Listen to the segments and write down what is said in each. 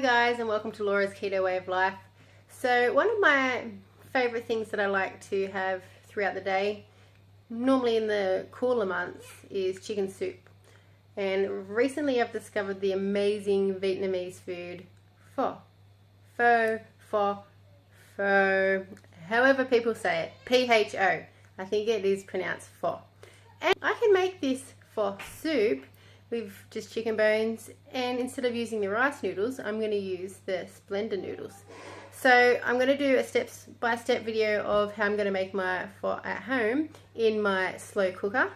guys, and welcome to Laura's Keto Way of Life. So one of my favorite things that I like to have throughout the day, normally in the cooler months, is chicken soup. And recently I've discovered the amazing Vietnamese food pho. Pho, however people say it, P-H-O. I think it is pronounced pho. And I can make this pho soup with just chicken bones, and instead of using the rice noodles, I'm going to use the Splenda noodles. So I'm going to do a step-by-step video of how I'm going to make my pho at home in my slow cooker,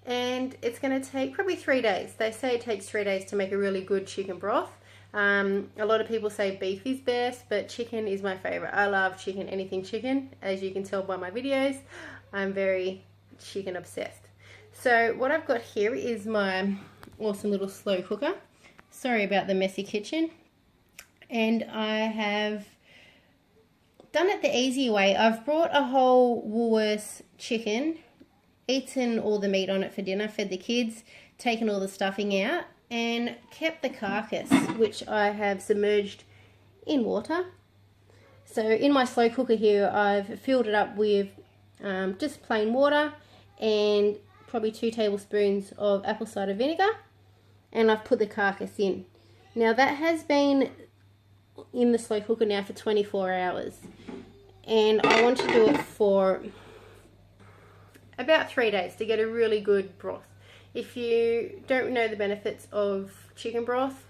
and it's going to take probably 3 days. They say it takes 3 days to make a really good chicken broth. A lot of people say beef is best, but chicken is my favorite. I love chicken, anything chicken. As you can tell by my videos, I'm very chicken obsessed. So what I've got here is my awesome little slow cooker. Sorry about the messy kitchen. And I have done it the easy way. I've brought a whole Woolworths chicken, eaten all the meat on it for dinner, fed the kids, taken all the stuffing out, and kept the carcass, which I have submerged in water. So in my slow cooker here, I've filled it up with just plain water and probably 2 tablespoons of apple cider vinegar, and I've put the carcass in. Now that has been in the slow cooker now for 24 hours, and I want to do it for about 3 days to get a really good broth. If you don't know the benefits of chicken broth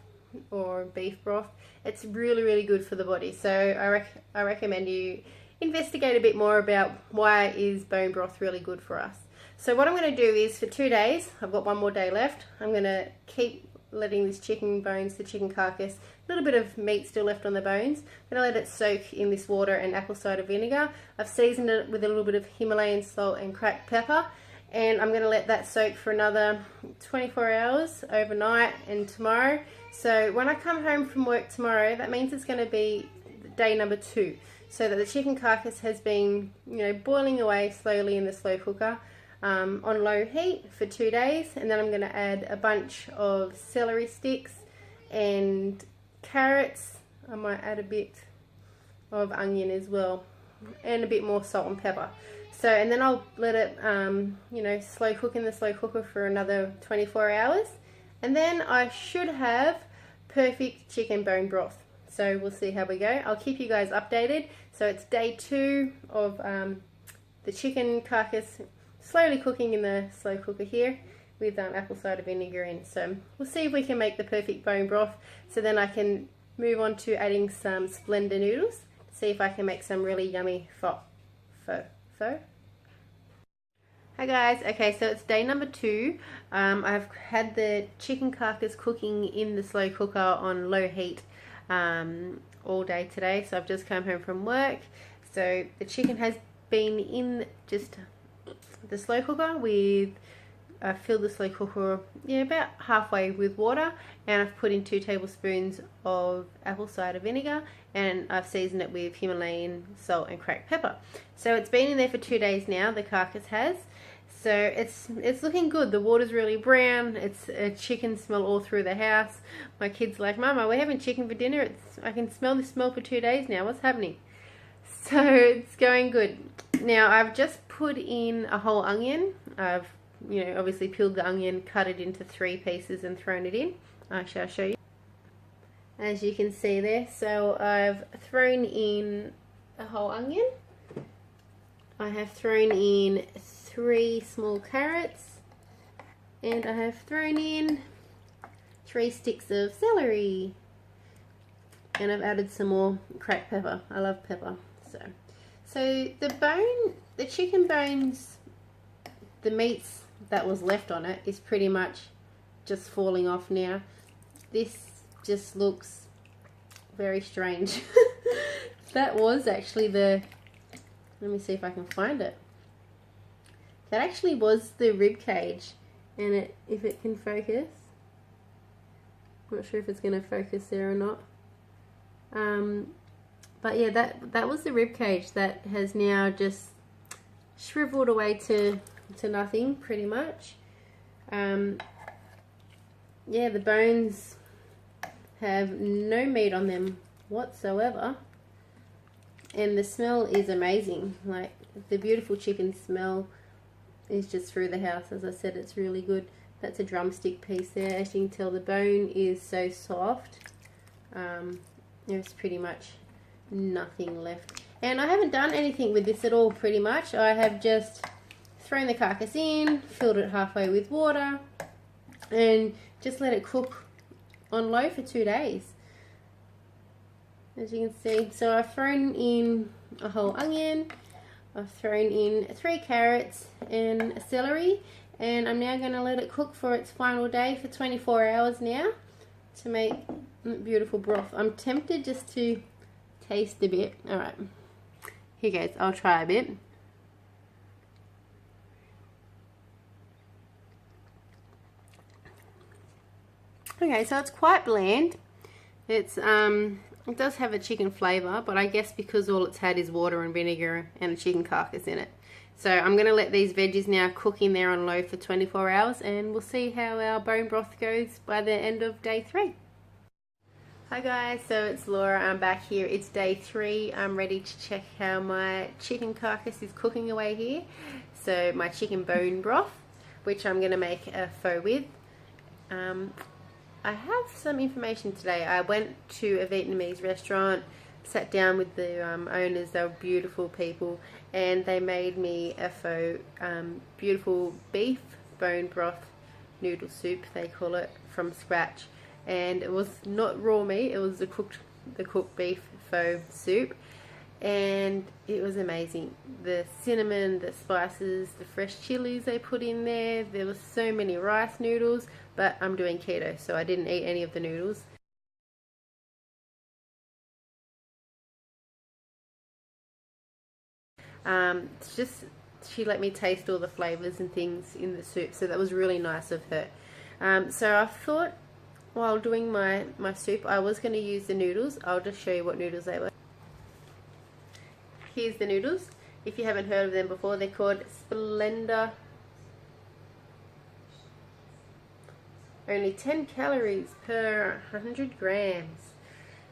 or beef broth, it's really good for the body. So I recommend you investigate a bit more about why is bone broth really good for us. So what I'm going to do is, for 2 days, I've got 1 more day left, I'm going to keep letting this chicken bones, the chicken carcass, a little bit of meat still left on the bones. I'm going to let it soak in this water and apple cider vinegar. I've seasoned it with a little bit of Himalayan salt and cracked pepper, and I'm going to let that soak for another 24 hours overnight and tomorrow. So when I come home from work tomorrow, that means it's going to be day number 2, so that the chicken carcass has been, boiling away slowly in the slow cooker on low heat for 2 days. And then I'm going to add a bunch of celery sticks and carrots. I might add a bit of onion as well, and a bit more salt and pepper. So, and then I'll let it slow cook in the slow cooker for another 24 hours, and then I should have perfect chicken bone broth. So we'll see how we go. I'll keep you guys updated. So it's day 2 of the chicken carcass slowly cooking in the slow cooker here with apple cider vinegar in. So we'll see if we can make the perfect bone broth, so then I can move on to adding some Splenda noodles, see if I can make some really yummy pho. Hi guys, okay, so it's day number 2. I've had the chicken carcass cooking in the slow cooker on low heat all day today. So I've just come home from work. So the chicken has been in just the slow cooker with, I filled the slow cooker about halfway with water, and I've put in 2 tablespoons of apple cider vinegar, and I've seasoned it with Himalayan salt and cracked pepper. So it's been in there for 2 days now, the carcass has. So it's looking good. The water's really brown. It's a chicken smell all through the house. My kids are like, Mama, we're having chicken for dinner. I can smell the smell for 2 days now. What's happening? So it's going good. Now I've just put in a whole onion. I've obviously peeled the onion, cut it into 3 pieces and thrown it in. I shall show you. As you can see there, so I've thrown in a whole onion. I have thrown in 3 small carrots, and I have thrown in 3 sticks of celery, and I've added some more cracked pepper. I love pepper. So the chicken bones, the meats that was left on it is pretty much just falling off now. This just looks very strange. That was actually let me see if I can find it. That actually was the rib cage, and if it can focus, I'm not sure if it's going to focus there or not. But yeah, that was the rib cage that has now just shriveled away to nothing, pretty much. Yeah, the bones have no meat on them whatsoever, and the smell is amazing. Like, the beautiful chicken smell is just through the house. As I said, it's really good. That's a drumstick piece there. As you can tell, the bone is so soft. There's pretty much nothing left, and I haven't done anything with this at all. Pretty much I have just thrown the carcass in, filled it halfway with water, and just let it cook on low for 2 days, as you can see. So I've thrown in a whole onion, I've thrown in 3 carrots and a celery, and I'm now going to let it cook for its final day for 24 hours now to make beautiful broth. I'm tempted just to taste a bit. Alright, here goes. I'll try a bit. Okay, so it's quite bland. It's it does have a chicken flavour, but I guess because all it's had is water and vinegar and a chicken carcass in it. So I'm going to let these veggies now cook in there on low for 24 hours, and we'll see how our bone broth goes by the end of day 3. Hi guys, so it's Laura. I'm back here. It's day 3. I'm ready to check how my chicken carcass is cooking away here. So my chicken bone broth, which I'm going to make a pho with. I have some information today. I went to a Vietnamese restaurant, sat down with the owners. They were beautiful people, and they made me a pho, beautiful beef bone broth noodle soup, they call it, from scratch. And it was not raw meat, it was the cooked beef pho soup, and it was amazing. The cinnamon, the spices, the fresh chilies they put in there. There was so many rice noodles, but I'm doing keto, so I didn't eat any of the noodles. She let me taste all the flavors and things in the soup, so that was really nice of her. So I thought, while doing my soup, I was going to use the noodles. I'll just show you what noodles they were. Here's the noodles. If you haven't heard of them before, they're called Splendor. Only 10 calories per 100 grams.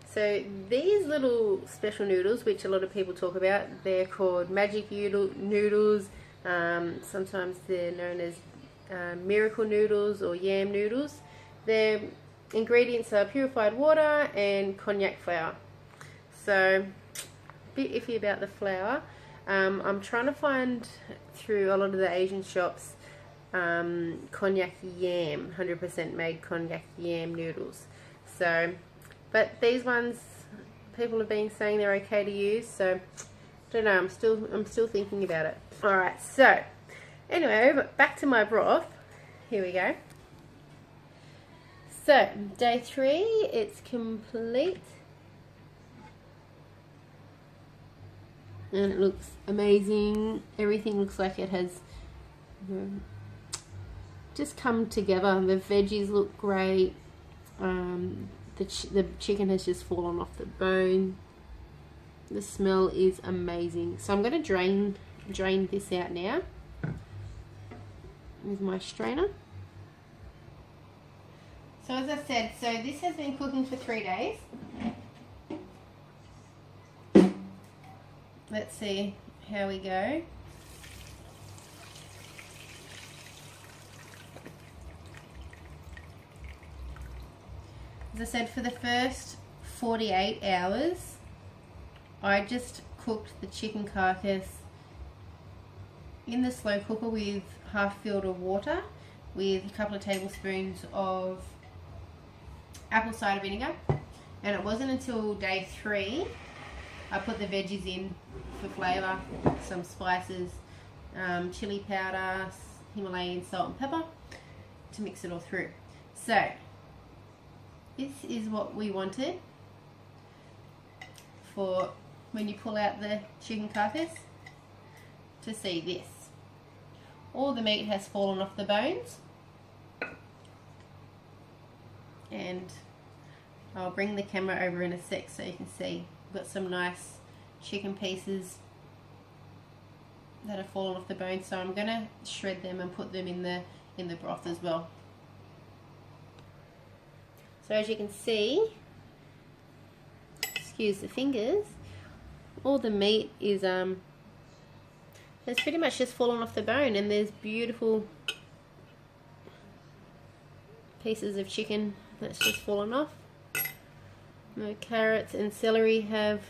So these little special noodles, which a lot of people talk about, they're called magic noodles. Sometimes they're known as miracle noodles or yam noodles. Their ingredients are purified water and cognac flour. So a bit iffy about the flour. I'm trying to find through a lot of the Asian shops cognac yam, 100% made cognac yam noodles. So, but these ones, people have been saying they're okay to use, so don't know, I'm still thinking about it. Alright, so anyway, back to my broth. Here we go. So, day 3, it's complete. And it looks amazing. Everything looks like it has just come together. The veggies look great. The chicken has just fallen off the bone. The smell is amazing. So I'm going to drain this out now with my strainer. So as I said, so this has been cooking for 3 days. Let's see how we go. As I said, for the first 48 hours, I just cooked the chicken carcass in the slow cooker with half filled of water with a couple of tablespoons of apple cider vinegar. And it wasn't until day 3 I put the veggies in for flavour, some spices, chili powder, Himalayan salt and pepper to mix it all through. So this is what we wanted for when you pull out the chicken carcass, to see this. All the meat has fallen off the bones, and I'll bring the camera over in a sec so you can see. We've got some nice chicken pieces that have fallen off the bone, so I'm going to shred them and put them in the broth as well. So as you can see, excuse the fingers, all the meat is it's pretty much just fallen off the bone, and there's beautiful pieces of chicken that's just fallen off. The carrots and celery have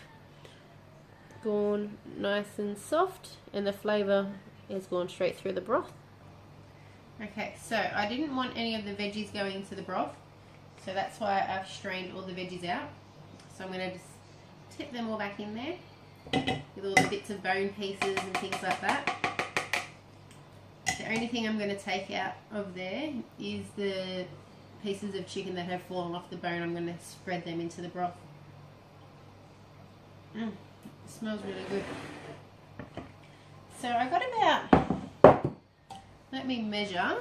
gone nice and soft, and the flavour has gone straight through the broth. Okay, so I didn't want any of the veggies going into the broth, so that's why I've strained all the veggies out. So I'm going to just tip them all back in there with all the bits of bone pieces and things like that. The only thing I'm going to take out of there is the pieces of chicken that have fallen off the bone. I'm going to spread them into the broth. It smells really good. So I got about, let me measure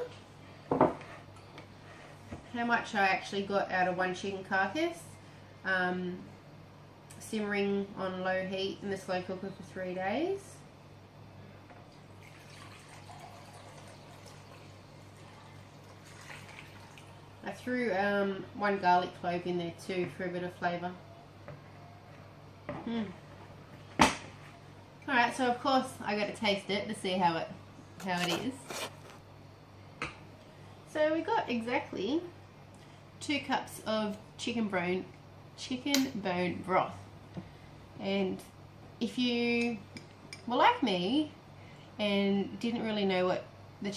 how much I actually got out of one chicken carcass, simmering on low heat in the slow cooker for 3 days. I threw one garlic clove in there too for a bit of flavour. Alright, so of course I got to taste it to see how it is. So we got exactly 2 cups of chicken bone broth. And if you were like me and didn't really know what the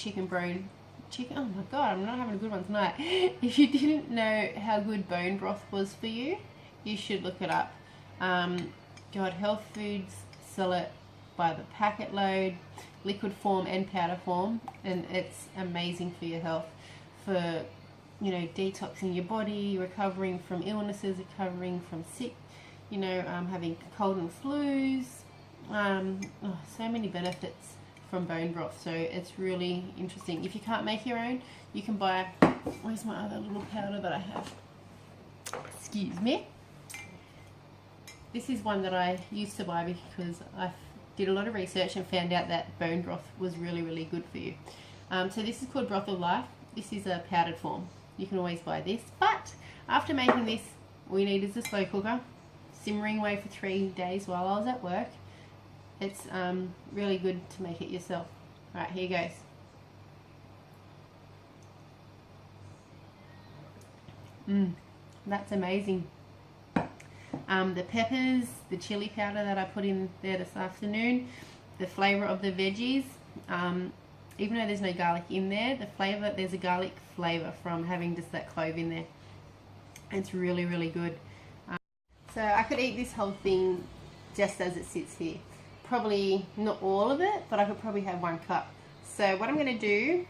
oh my god, I'm not having a good one tonight. If you didn't know how good bone broth was for you, you should look it up. God, health foods sell it by the packet load, liquid form and powder form, and it's amazing for your health, for, you know, detoxing your body, recovering from illnesses, recovering from sick, you know, having cold and flus, so many benefits from bone broth. So it's really interesting. If you can't make your own, you can buy, where's my other little powder that I have? Excuse me. This is one that I used to buy because I did a lot of research and found out that bone broth was really, really good for you. So this is called Broth of Life. This is a powdered form. You can always buy this. But after making this, all you need is a slow cooker, simmering away for 3 days while I was at work. It's really good to make it yourself. Alright, here goes. That's amazing. The peppers, the chili powder that I put in there this afternoon, the flavour of the veggies, even though there's no garlic in there, the flavour, there's a garlic flavour from having just that clove in there. It's really, really good. So I could eat this whole thing just as it sits here. Probably not all of it, but I could probably have 1 cup. So what I'm going to do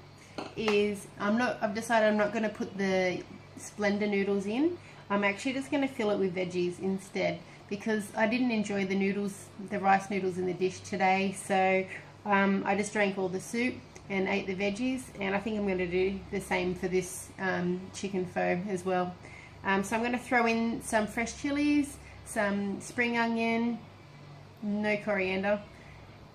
is, I've decided I'm not going to put the Splenda noodles in. I'm actually just going to fill it with veggies instead, because I didn't enjoy the noodles, the rice noodles in the dish today. So I just drank all the soup and ate the veggies, and I think I'm going to do the same for this chicken pho as well. So I'm going to throw in some fresh chilies, some spring onion, no coriander,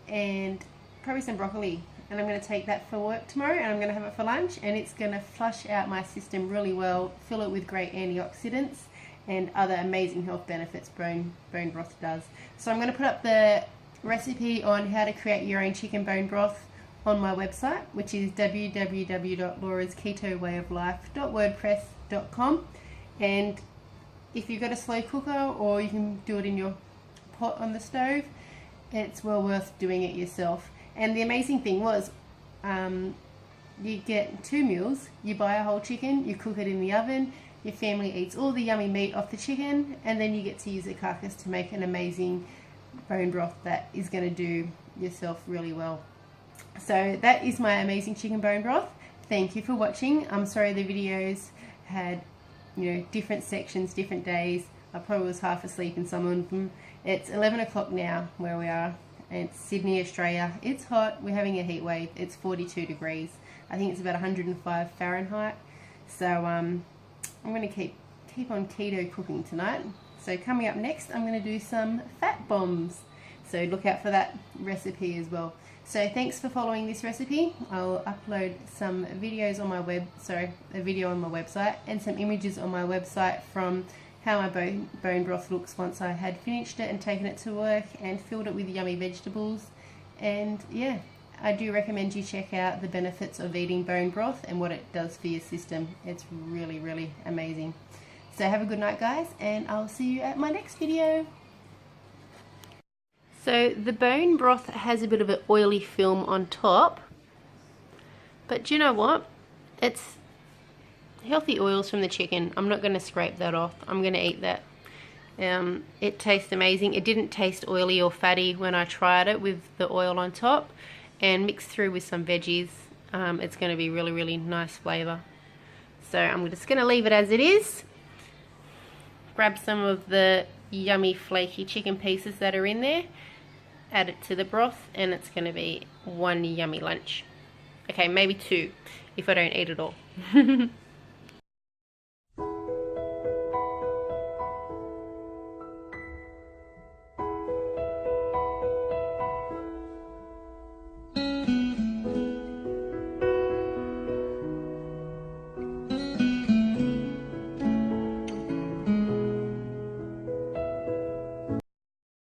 and probably some broccoli, and I'm going to take that for work tomorrow, and I'm going to have it for lunch, and it's going to flush out my system really well, fill it with great antioxidants and other amazing health benefits bone broth does. So I'm going to put up the recipe on how to create your own chicken bone broth on my website, which is www.laurasketowayoflife.wordpress.com, and if you've got a slow cooker, or you can do it in your pot on the stove, it's well worth doing it yourself. And the amazing thing was, you get 2 meals. You buy a whole chicken, you cook it in the oven, your family eats all the yummy meat off the chicken, and then you get to use the carcass to make an amazing bone broth that is going to do yourself really well. So that is my amazing chicken bone broth. Thank you for watching. I'm sorry the videos had, you know, different sections, different days. I probably was half asleep in some of them. It's 11 o'clock now where we are. It's Sydney, Australia. It's hot. We're having a heat wave. It's 42 degrees. I think it's about 105 Fahrenheit. So I'm going to keep on keto cooking tonight. So coming up next, I'm going to do some fat bombs. So look out for that recipe as well. So thanks for following this recipe. I'll upload some videos on my a video on my website and some images on my website from how my bone broth looks once I had finished it and taken it to work and filled it with yummy vegetables. And yeah, I do recommend you check out the benefits of eating bone broth and what it does for your system. It's really, really amazing. So have a good night, guys, and I'll see you at my next video. So the bone broth has a bit of an oily film on top, but do you know what? It's healthy oils from the chicken. I'm not going to scrape that off. I'm going to eat that. It tastes amazing. It didn't taste oily or fatty when I tried it with the oil on top, and mixed through with some veggies. It's going to be really, really nice flavour. So I'm just going to leave it as it is. Grab some of the yummy flaky chicken pieces that are in there, add it to the broth, and it's going to be one yummy lunch. Okay, maybe two if I don't eat it all.